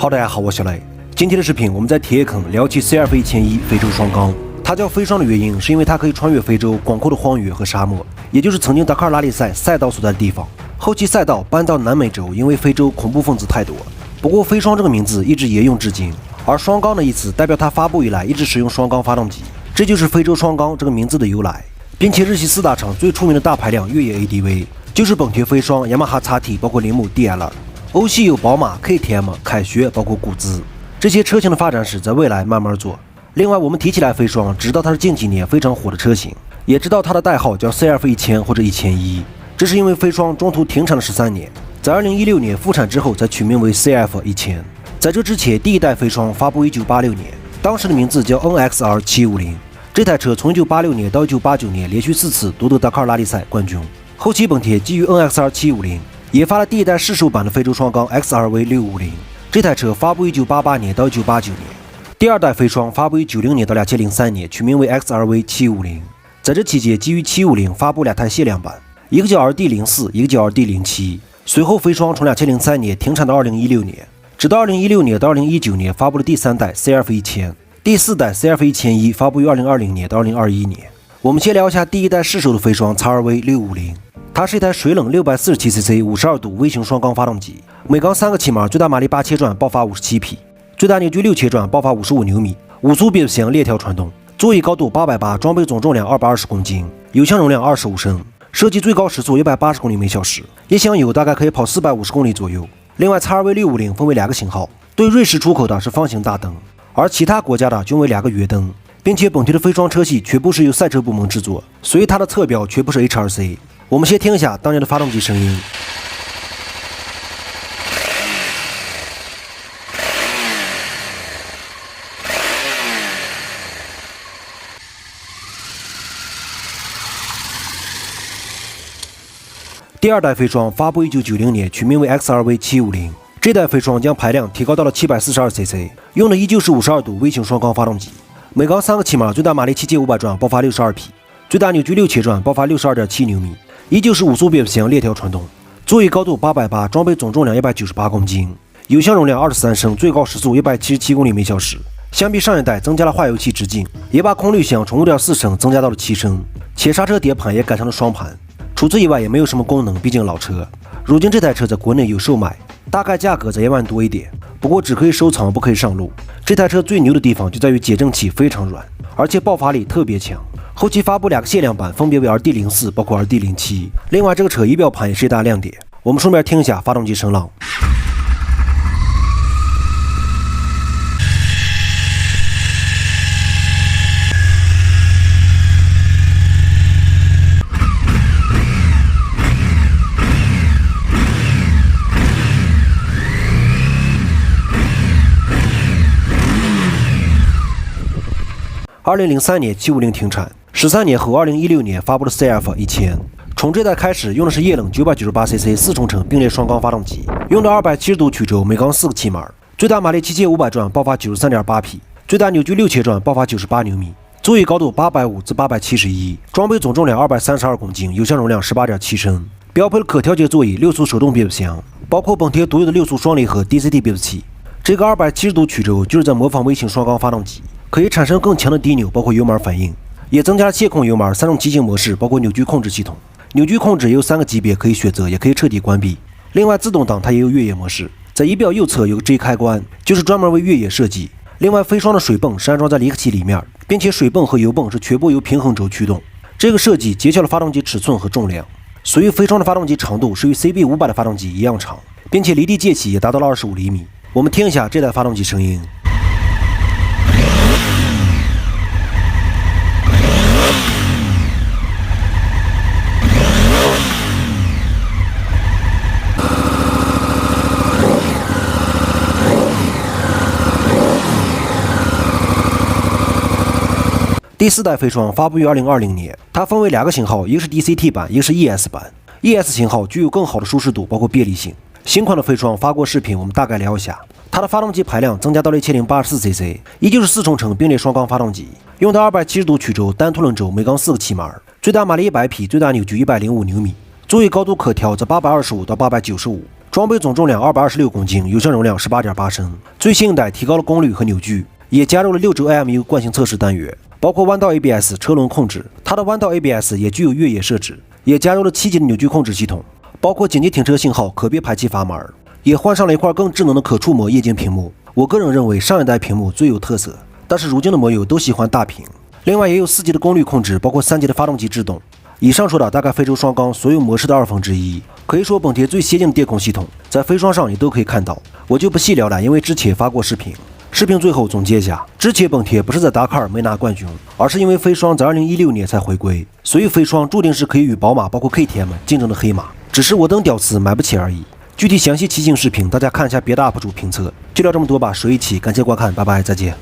好，大家好，我是小雷。今天的视频我们在铁坑聊起 CF1001非洲双缸。它叫飞双的原因，是因为它可以穿越非洲广阔的荒原和沙漠，也就是曾经达喀尔拉力赛赛道所在的地方。后期赛道搬到南美洲，因为非洲恐怖分子太多。不过飞双这个名字一直沿用至今，而双缸的意思代表它发布以来一直使用双缸发动机，这就是非洲双缸这个名字的由来。并且日系四大厂最出名的大排量越野 ADV 就是本田飞双、雅马哈 XT， 包括铃木 DL。欧系有宝马、KTM、凯旋，包括古兹。这些车型的发展史在未来慢慢做。另外，我们提起来飞双，知道它是近几年非常火的车型，也知道它的代号叫 CF1000 或者1001。这是因为飞双中途停产了13年，在2016年复产之后才取名为 CF1000。在这之前，第一代飞双发布1986年，当时的名字叫 NXR750。这台车从1986年到1989年连续4次夺得达喀尔拉力赛冠军。后期本田基于 NXR750研发了第一代市售版的非洲双缸 XRV650， 这台车发布于1988年到1989年。第二代飞双发布于90年到2003年，取名为 XRV750。在这期间，基于750发布2台限量版，一个叫 RD04， 一个叫 RD07。随后飞双从2003年停产到2016年，直到2016年到2019年发布了第3代 CF1000， 第4代 CF1001发布于2020年到2021年。我们先聊一下第一代市售的飞双 XRV650。它是一台水冷 647cc 52度微型双缸发动机，每缸3个气门，最大马力8000转，爆发57匹，最大扭矩6000转，爆发55牛米，5速变速箱链条传动，座椅高度880，装备总重量220公斤，油箱容量25升，设计最高时速180公里每小时，一箱油大概可以跑450公里左右。另外 XRV650 分为2个型号，对瑞士出口的是方形大灯，而其他国家的均为2个圆灯，并且本田的飞双车系全部是由赛车部门制作，所以它的侧标全部是 HRC。我们先听一下当年的发动机声音。第二代飞双发布于1990年，取名为 XRV750。这代飞双将排量提高到了 742cc， 用的依旧是52度微型双缸发动机，每缸3个气门，最大马力7500转，爆发62匹，最大扭矩6000转，爆发62.7牛米。依旧是5速变速箱链条传动，座椅高度880，装备总重量198公斤，油箱容量23升，最高时速177公里每小时。相比上一代，增加了化油器直径，也把空滤箱从 5.4 升增加到了7升，且刹车碟盘也改成了双盘。除此以外也没有什么功能，毕竟老车。如今这台车在国内有售卖，大概价格在1万多一点，不过只可以收藏不可以上路。这台车最牛的地方就在于减震器非常软，而且爆发力特别强。后期发布2个限量版，分别为 RD04 包括 RD07。另外这个车仪表盘也是一大亮点，我们顺便听一下发动机声浪。2003年750停产，13年后2016年发布了 CF1000。从这代开始用的是液冷 998cc 4冲程并列双缸发动机，用的270度曲轴，每缸4个气门，最大马力7500转，爆发93.8匹，最大扭矩6000转，爆发98牛米，座椅高度850至871，装备总重量232公斤，油箱容量18.7升，标配了可调节座椅、6速手动变速箱，包括本田独有的6速双离合 DCT 变速器。这个270度曲轴就是在模仿微型双缸发动机，可以产生更强的低扭，包括油门反应，也增加了线控油门、3种骑行模式，包括扭矩控制系统。扭矩控制也有3个级别可以选择，也可以彻底关闭。另外自动挡它也有越野模式，在仪表右侧有个 J 开关，就是专门为越野设计。另外飞双的水泵是安装在离合器里面，并且水泵和油泵是全部由平衡轴驱动。这个设计减小了发动机尺寸和重量，所以飞双的发动机长度是与 CB500 的发动机一样长，并且离地间隙也达到了25厘米。我们听一下这台发动机声音。第4代飞双发布于2020年，它分为2个型号，一个是 DCT 版，一个是 ES 版。ES 型号具有更好的舒适度，包括便利性。新款的飞双发过视频，我们大概聊一下。它的发动机排量增加到了1084cc， 依旧是4冲程并列双缸发动机，用的270度曲轴单凸轮轴，每缸4个气门，最大马力100匹，最大扭矩105牛米，座椅高度可调至825到895，装备总重量226公斤，油箱容量18.8升。最新一代提高了功率和扭矩，也加入了6轴 IMU 惯性测试单元，包括弯道 ABS 车轮控制。它的弯道 ABS 也具有越野设置，也加入了7级的扭矩控制系统，包括紧急停车信号、可变排气阀门，也换上了一块更智能的可触摸液晶屏幕。我个人认为上一代屏幕最有特色，但是如今的摩友都喜欢大屏。另外也有4级的功率控制，包括3级的发动机制动。以上说的大概非洲双缸所有模式的1/2，可以说本田最先进的电控系统，在飞双上也都可以看到。我就不细聊了，因为之前发过视频。视频最后总结一下，之前本田不是在达喀尔没拿冠军，而是因为飞双在2016年才回归，所以飞双注定是可以与宝马包括 KTM 竞争的黑马，只是我等屌丝买不起而已。具体详细骑行视频大家看一下别的 UP 主评测。就聊这么多吧，水一起，感谢观看，拜拜，再见。